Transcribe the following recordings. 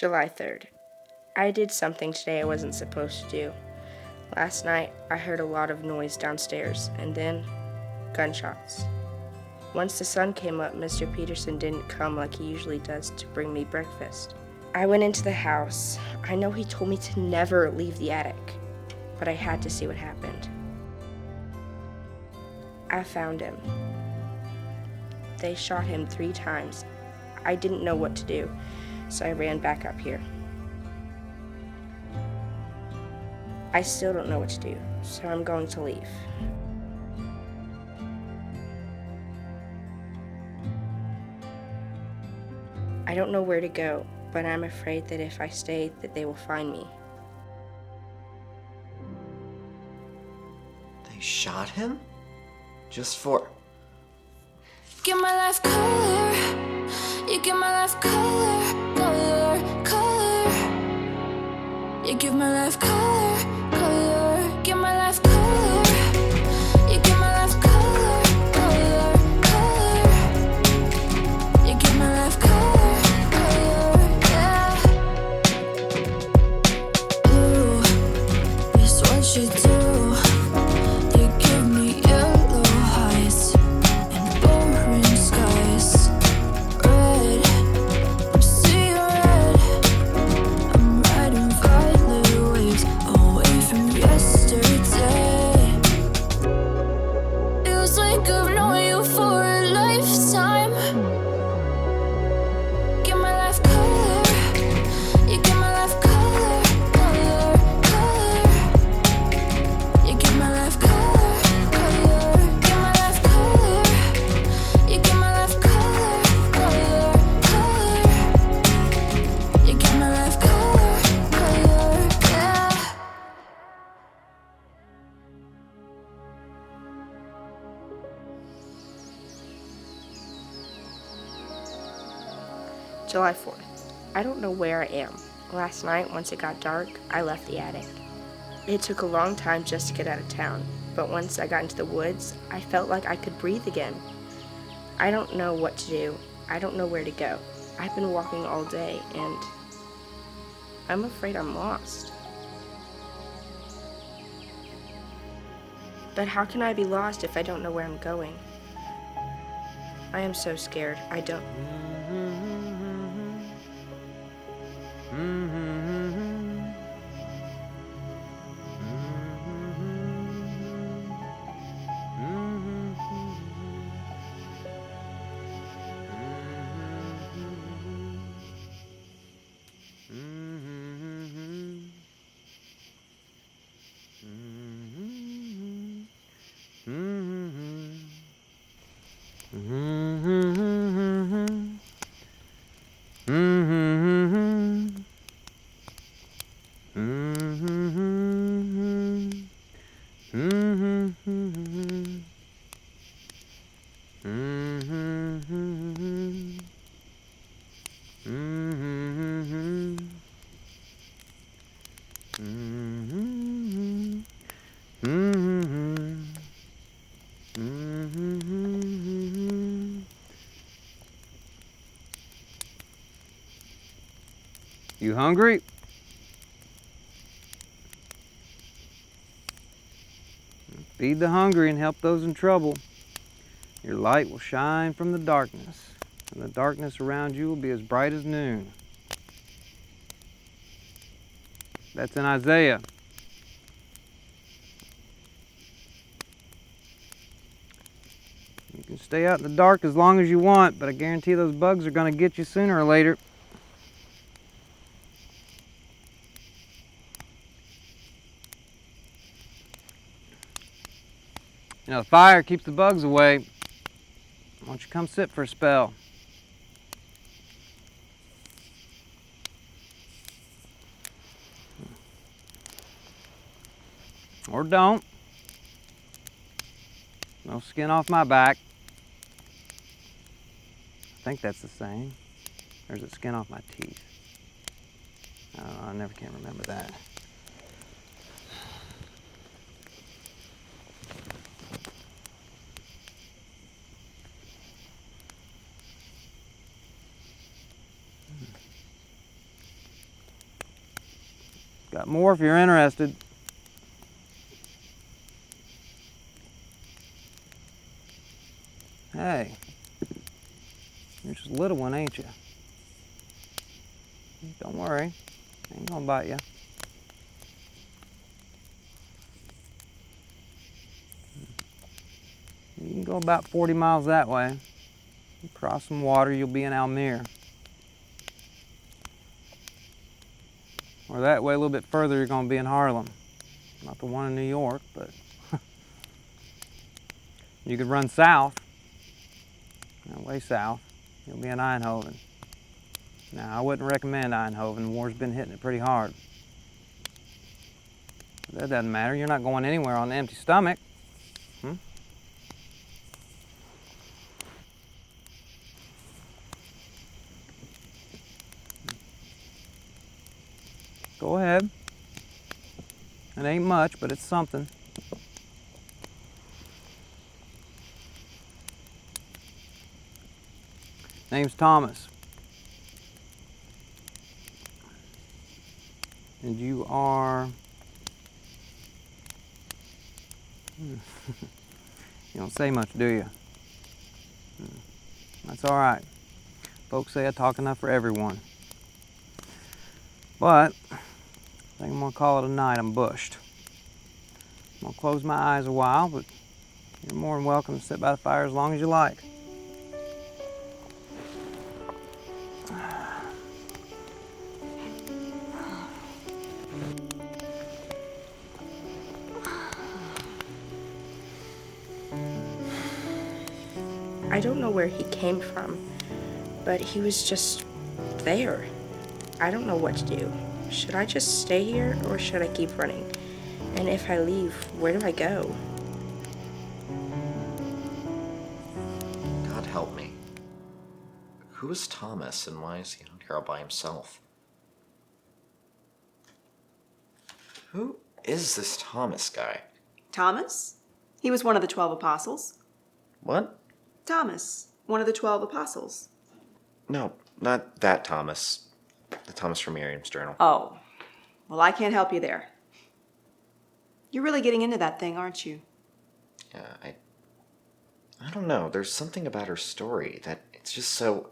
July 3rd. I did something today I wasn't supposed to do. Last night, I heard a lot of noise downstairs, and then gunshots. Once the sun came up, Mr. Peterson didn't come like he usually does to bring me breakfast. I went into the house. I know he told me to never leave the attic, but I had to see what happened. I found him. They shot him 3 times. I didn't know what to do, so I ran back up here. I still don't know what to do, so I'm going to leave. I don't know where to go, but I'm afraid that if I stay, that they will find me. They shot him? Just for... Give my life color. You give my life color, color, color. You give my life color, color. Give my life color. You give my life color, color, color. You give my life color, color, yeah. Blue is what you do. You give me yellow eyes and boring skies. Red, I'm seeing red. I'm riding violet waves away from yesterday. Feels like I've known you for a lifetime. Give my life color. You give my life color, color, color. You give my life color, color. Give my life color. You give my life color, color, color. You give my life color, color, yeah. July 4th. I don't know where I am. Last night, once it got dark, I left the attic. It took a long time just to get out of town, but once I got into the woods, I felt like I could breathe again. I don't know what to do. I don't know where to go. I've been walking all day, and I'm afraid I'm lost. But how can I be lost if I don't know where I'm going? I am so scared. I don't... You hungry? Feed the hungry and help those in trouble. Your light will shine from the darkness, and the darkness around you will be as bright as noon. That's in Isaiah. You can stay out in the dark as long as you want, but I guarantee those bugs are going to get you sooner or later. You know, the fire keeps the bugs away. Why don't you come sit for a spell? Or don't. No skin off my back. I think that's the same. Or is it skin off my teeth? I don't know, I never can remember that. Got more if you're interested. Hey, you're just a little one, ain't you? Don't worry, ain't gonna bite you. You can go about 40 miles that way. You cross some water, you'll be in Almere. Or that way, a little bit further, you're gonna be in Harlem. Not the one in New York, but you could run south, way south. You'll be in Eindhoven. Now, I wouldn't recommend Eindhoven. The war's been hitting it pretty hard. But that doesn't matter. You're not going anywhere on an empty stomach. Go ahead. It ain't much, but it's something. Name's Thomas. And you are... You don't say much, do you? That's all right. Folks say I talk enough for everyone. But I think I'm gonna call it a night. I'm bushed. I'm gonna close my eyes a while, but you're more than welcome to sit by the fire as long as you like. I don't know where he came from, but he was just there. I don't know what to do. Should I just stay here or should I keep running? And if I leave, where do I go? God help me. Who is Thomas and why is he out here all by himself? Who is this Thomas guy? Thomas? He was one of the 12 apostles. What? Thomas, one of the 12 apostles. No, not that Thomas. The Thomas from Miriam's journal. Oh, well, I can't help you there. You're really getting into that thing, aren't you? Yeah, I don't know. There's something about her story that it's just so...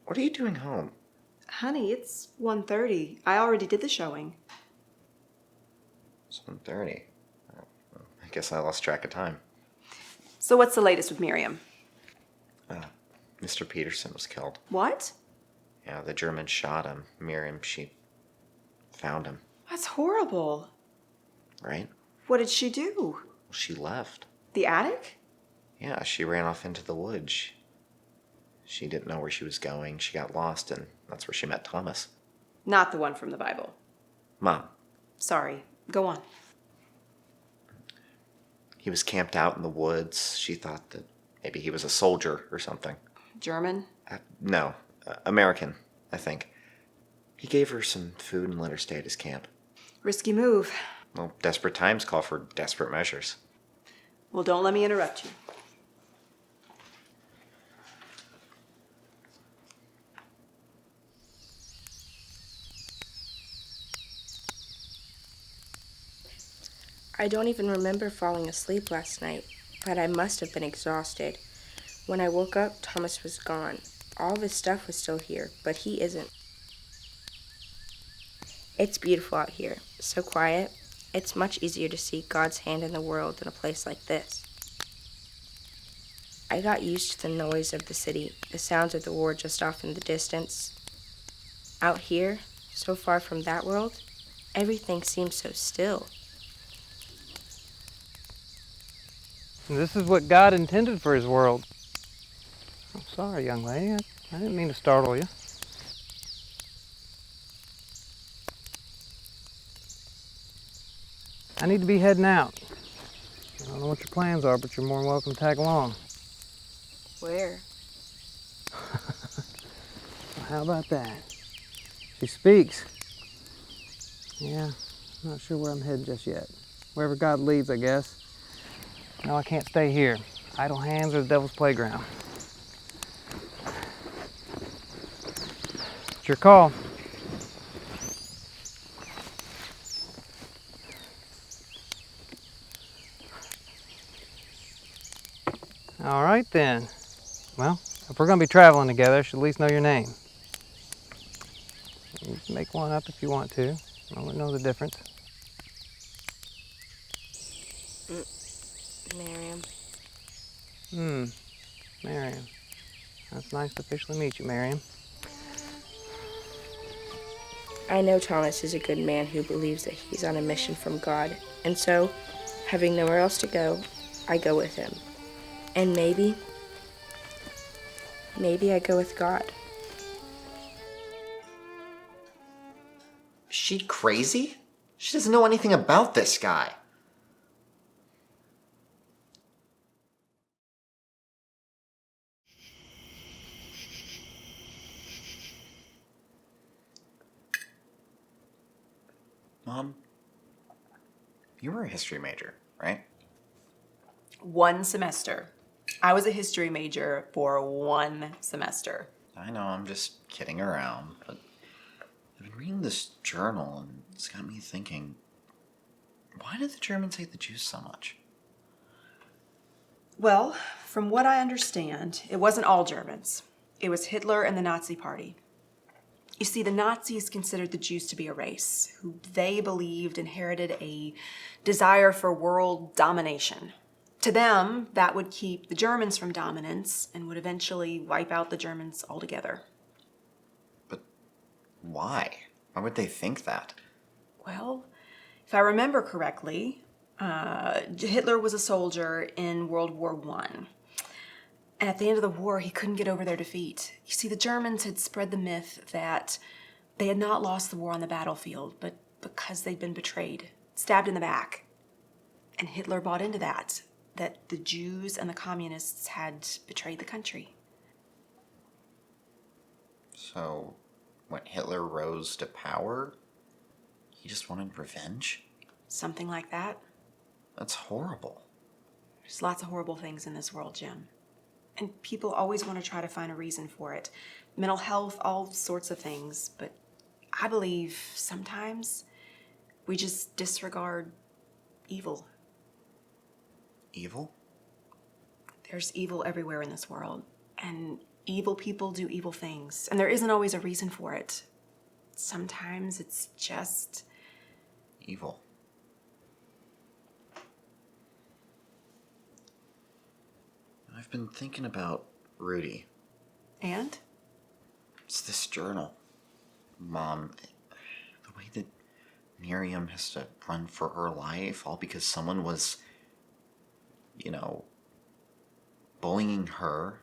What are you doing home? Honey, it's 1:30. I already did the showing. It's 1:30. I guess I lost track of time. So what's the latest with Miriam? Mr. Peterson was killed. What? Yeah, the Germans shot him. Miriam, she found him. That's horrible. Right? What did she do? Well, she left. The attic? Yeah, she ran off into the woods. She didn't know where she was going. She got lost, and that's where she met Thomas. Not the one from the Bible. Mom. Sorry. Go on. He was camped out in the woods. She thought that maybe he was a soldier or something. German? No, American, I think. He gave her some food and let her stay at his camp. Risky move. Well, desperate times call for desperate measures. Well, don't let me interrupt you. I don't even remember falling asleep last night, but I must have been exhausted. When I woke up, Thomas was gone. All of his stuff was still here, but he isn't. It's beautiful out here, so quiet. It's much easier to see God's hand in the world in a place like this. I got used to the noise of the city, the sounds of the war just off in the distance. Out here, so far from that world, everything seems so still. And this is what God intended for his world. I'm sorry, young lady. I didn't mean to startle you. I need to be heading out. I don't know what your plans are, but you're more than welcome to tag along. Where? Well, how about that? She speaks. Yeah, I'm not sure where I'm headed just yet. Wherever God leads, I guess. No, I can't stay here. Idle hands are the devil's playground. It's your call. right then. Well, if we're going to be traveling together, I should at least know your name. You can make one up if you want to. I wouldn't know the difference. Miriam. Miriam. That's nice to officially meet you, Miriam. I know Thomas is a good man who believes that he's on a mission from God, and so, having nowhere else to go, I go with him. And maybe I go with God. Is she crazy? She doesn't know anything about this guy. Mom, you were a history major, right? One semester. I was a history major for 1 semester. I know, I'm just kidding around, but I've been reading this journal and it's got me thinking, why did the Germans hate the Jews so much? Well, from what I understand, it wasn't all Germans. It was Hitler and the Nazi Party. You see, the Nazis considered the Jews to be a race who they believed inherited a desire for world domination. To them, that would keep the Germans from dominance and would eventually wipe out the Germans altogether. But why? Why would they think that? Well, if I remember correctly, Hitler was a soldier in World War I. And at the end of the war, he couldn't get over their defeat. You see, the Germans had spread the myth that they had not lost the war on the battlefield, but because they'd been betrayed, stabbed in the back. And Hitler bought into that the Jews and the communists had betrayed the country. So, when Hitler rose to power, he just wanted revenge? Something like that. That's horrible. There's lots of horrible things in this world, Jim. And people always want to try to find a reason for it. Mental health, all sorts of things. But I believe sometimes we just disregard evil. Evil? There's evil everywhere in this world. And evil people do evil things. And there isn't always a reason for it. Sometimes it's just Evil. I've been thinking about Rudy. And? It's this journal. Mom, the way that Miriam has to run for her life, all because someone was, bullying her.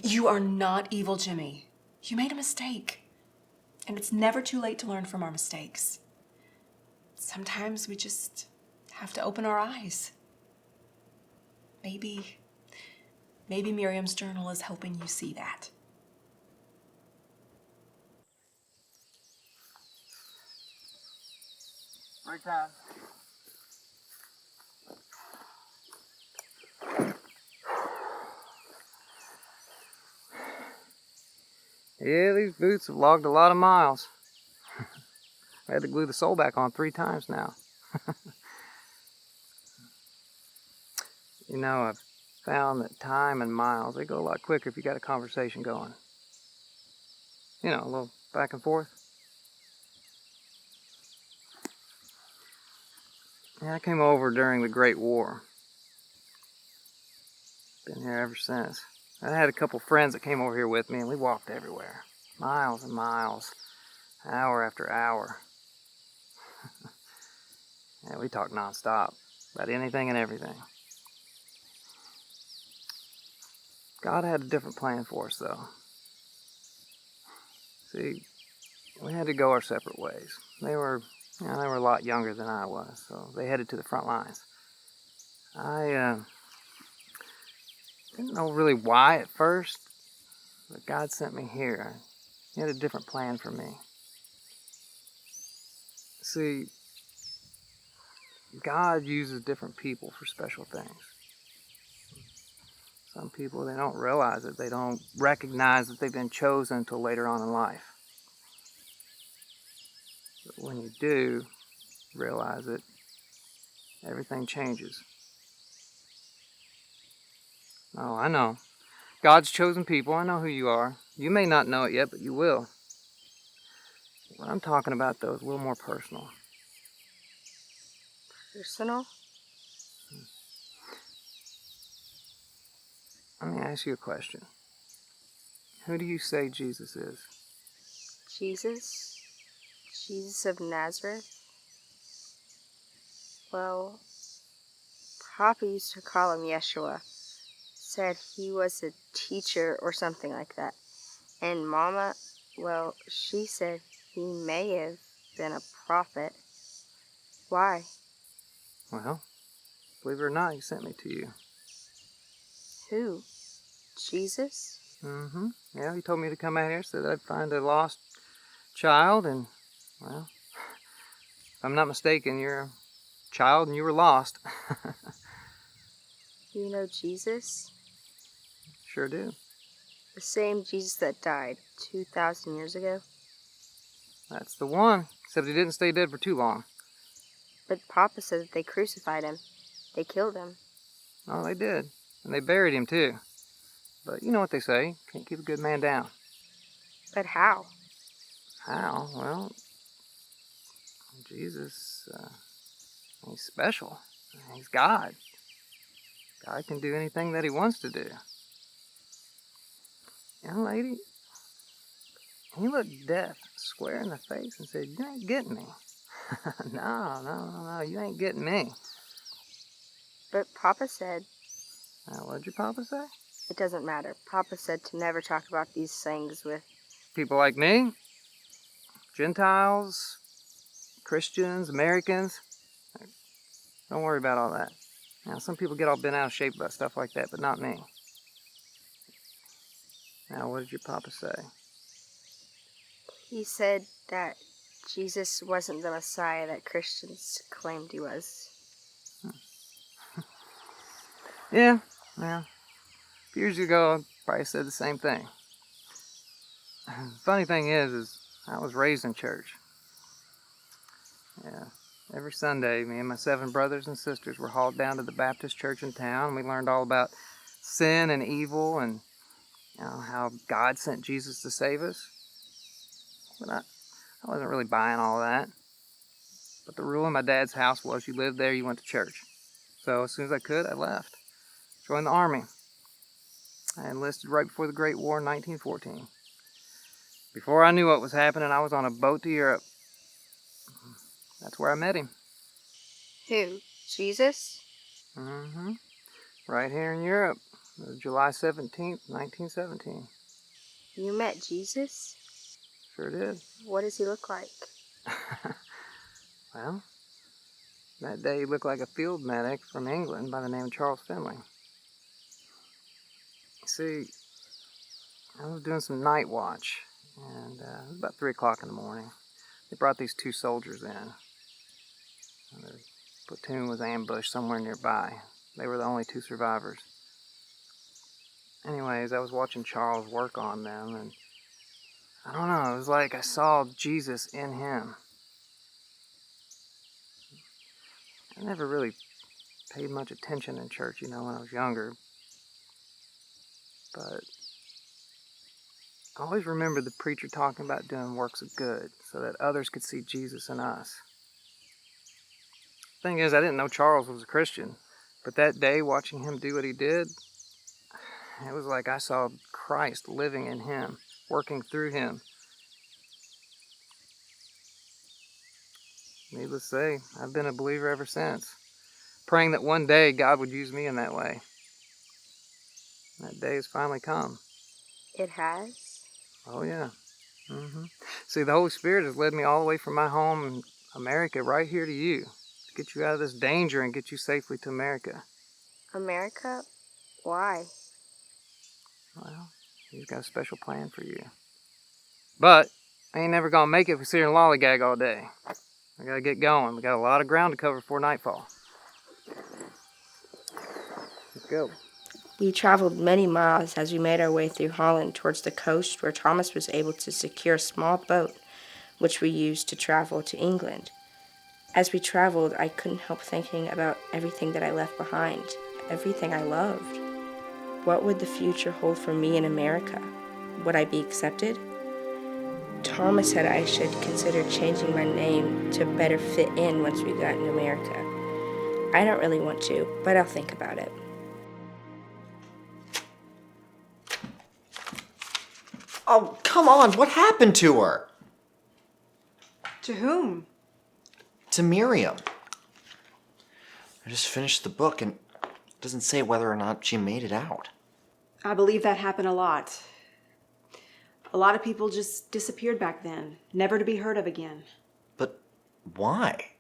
You are not evil, Jimmy. You made a mistake. And it's never too late to learn from our mistakes. Sometimes we just have to open our eyes. Maybe Miriam's journal is helping you see that. Break time. Yeah, these boots have logged a lot of miles. I had to glue the sole back on 3 times now. I've found that time and miles, they go a lot quicker if you got a conversation going. A little back and forth. Yeah, I came over during the Great War. Been here ever since. I had a couple friends that came over here with me, and we walked everywhere. Miles and miles. Hour after hour. Yeah, we talked nonstop. About anything and everything. God had a different plan for us, though. See, we had to go our separate ways. They were a lot younger than I was, so they headed to the front lines. I didn't know really why at first, but God sent me here. He had a different plan for me. See, God uses different people for special things. Some people, they don't realize it. They don't recognize that they've been chosen until later on in life. But when you do realize it, everything changes. Oh, I know. God's chosen people. I know who you are. You may not know it yet, but you will. What I'm talking about, though, is a little more personal. Personal? Let me ask you a question. Who do you say Jesus is? Jesus? Jesus of Nazareth? Well, Papa used to call him Yeshua. Said he was a teacher or something like that. And Mama, well, she said he may have been a prophet. Why? Well, believe it or not, he sent me to you. Who? Jesus? Mm-hmm. Yeah, he told me to come out here, said I'd find a lost child, and, well, if I'm not mistaken, you're a child and you were lost. You know Jesus? Sure do. The same Jesus that died 2,000 years ago? That's the one, except he didn't stay dead for too long. But Papa said that they crucified him. They killed him. Oh, they did. And they buried him, too. But you know what they say, can't keep a good man down. But how? How? Well, Jesus, he's special. He's God. God can do anything that he wants to do. Young lady, he looked death square in the face and said, "You ain't getting me." No, you ain't getting me. But Papa said, Now, what did your papa say? it doesn't matter. Papa said to never talk about these things with... People like me, Gentiles, Christians, Americans, don't worry about all that. Now, some people get all bent out of shape about stuff like that, but not me. Now, what did your papa say? He said that Jesus wasn't the Messiah that Christians claimed he was. Yeah. A few years ago, I probably said the same thing. Funny thing is I was raised in church. Yeah. Every Sunday, me and my 7 brothers and sisters were hauled down to the Baptist church in town. We learned all about sin and evil and how God sent Jesus to save us. But I wasn't really buying all that. But the rule in my dad's house was you lived there, you went to church. So as soon as I could, I left. Joined the Army. I enlisted right before the Great War in 1914. Before I knew what was happening, I was on a boat to Europe. That's where I met him. Who? Jesus? Mm-hmm. Right here in Europe. It was July 17th, 1917. You met Jesus? Sure did. What does he look like? Well, that day he looked like a field medic from England by the name of Charles Finley. See, I was doing some night watch, and it was about 3 o'clock in the morning. They brought these 2 soldiers in. And the platoon was ambushed somewhere nearby. They were the only 2 survivors. Anyways, I was watching Charles work on them, and I don't know, it was like I saw Jesus in him. I never really paid much attention in church, when I was younger. But I always remember the preacher talking about doing works of good so that others could see Jesus in us. Thing is, I didn't know Charles was a Christian, but that day, watching him do what he did, it was like I saw Christ living in him, working through him. Needless to say, I've been a believer ever since, praying that one day God would use me in that way. That day has finally come. It has? Oh, yeah. Mm-hmm. See, the Holy Spirit has led me all the way from my home in America right here to you, to get you out of this danger and get you safely to America. America? Why? Well, he's got a special plan for you. But I ain't never gonna make it if we sit here and lollygag all day. I gotta get going. We got a lot of ground to cover before nightfall. Let's go. We traveled many miles as we made our way through Holland towards the coast, where Thomas was able to secure a small boat, which we used to travel to England. As we traveled, I couldn't help thinking about everything that I left behind, everything I loved. What would the future hold for me in America? Would I be accepted? Thomas said I should consider changing my name to better fit in once we got in America. I don't really want to, but I'll think about it. Oh, come on, what happened to her? To whom? To Miriam. I just finished the book and it doesn't say whether or not she made it out. I believe that happened a lot. A lot of people just disappeared back then, never to be heard of again. But why?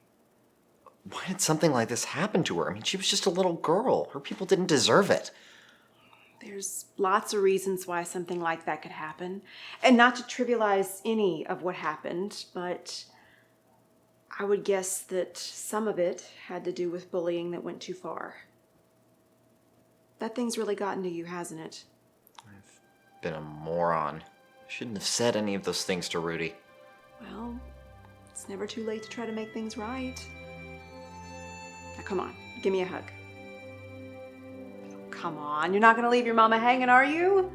Why did something like this happen to her? I mean, she was just a little girl. Her people didn't deserve it. There's lots of reasons why something like that could happen. And not to trivialize any of what happened, but I would guess that some of it had to do with bullying that went too far. That thing's really gotten to you, hasn't it? I've been a moron. I shouldn't have said any of those things to Rudy. Well, it's never too late to try to make things right. Now come on, give me a hug. Come on, you're not gonna leave your mama hanging, are you?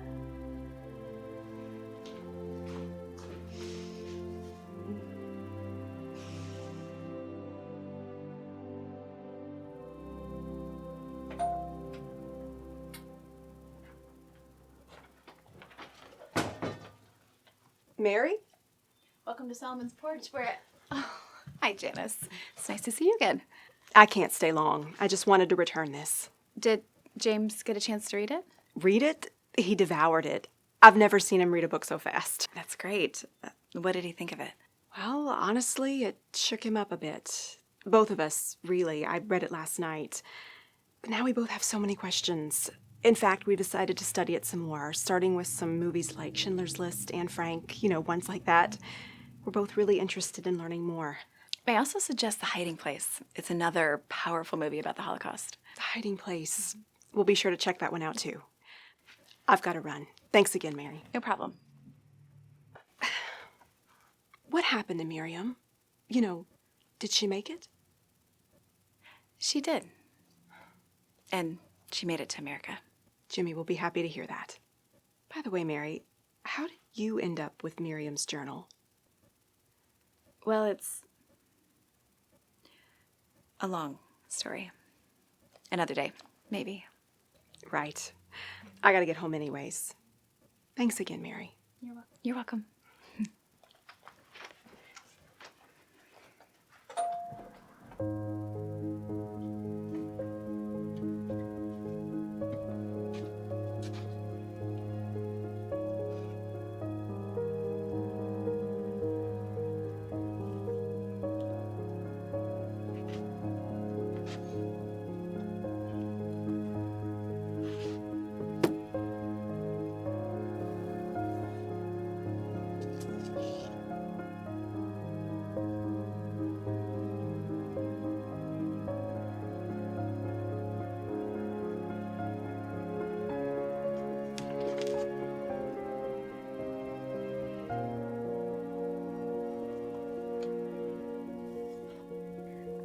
Mary? Welcome to Solomon's Porch, where... Oh, hi, Janice. It's nice to see you again. I can't stay long. I just wanted to return this. Did James get a chance to read it? Read it? He devoured it. I've never seen him read a book so fast. That's great. What did he think of it? Well, honestly, it shook him up a bit. Both of us, really. I read it last night. But now we both have so many questions. In fact, we decided to study it some more, starting with some movies like Schindler's List, Anne Frank, ones like that. We're both really interested in learning more. I also suggest The Hiding Place. It's another powerful movie about the Holocaust. The Hiding Place. We'll be sure to check that one out, too. I've got to run. Thanks again, Mary. No problem. What happened to Miriam? Did she make it? She did. And she made it to America. Jimmy will be happy to hear that. By the way, Mary, how did you end up with Miriam's journal? Well, it's a long story. Another day, maybe. Right. I gotta get home anyways. Thanks again, Mary. You're welcome.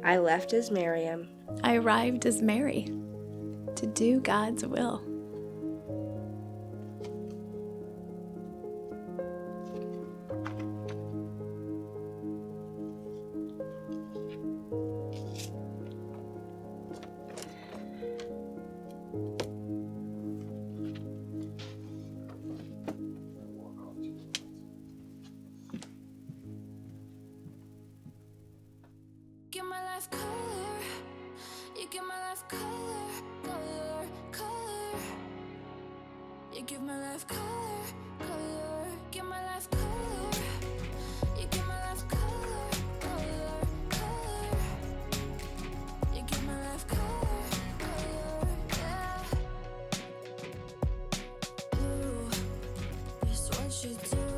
I left as Miriam. I arrived as Mary to do God's will. Give my life color. You give my life color, color, color. You give my life color, color. Give my life color. You give my life color, color, color. You give my life color, color, yeah. Ooh, it's what you do.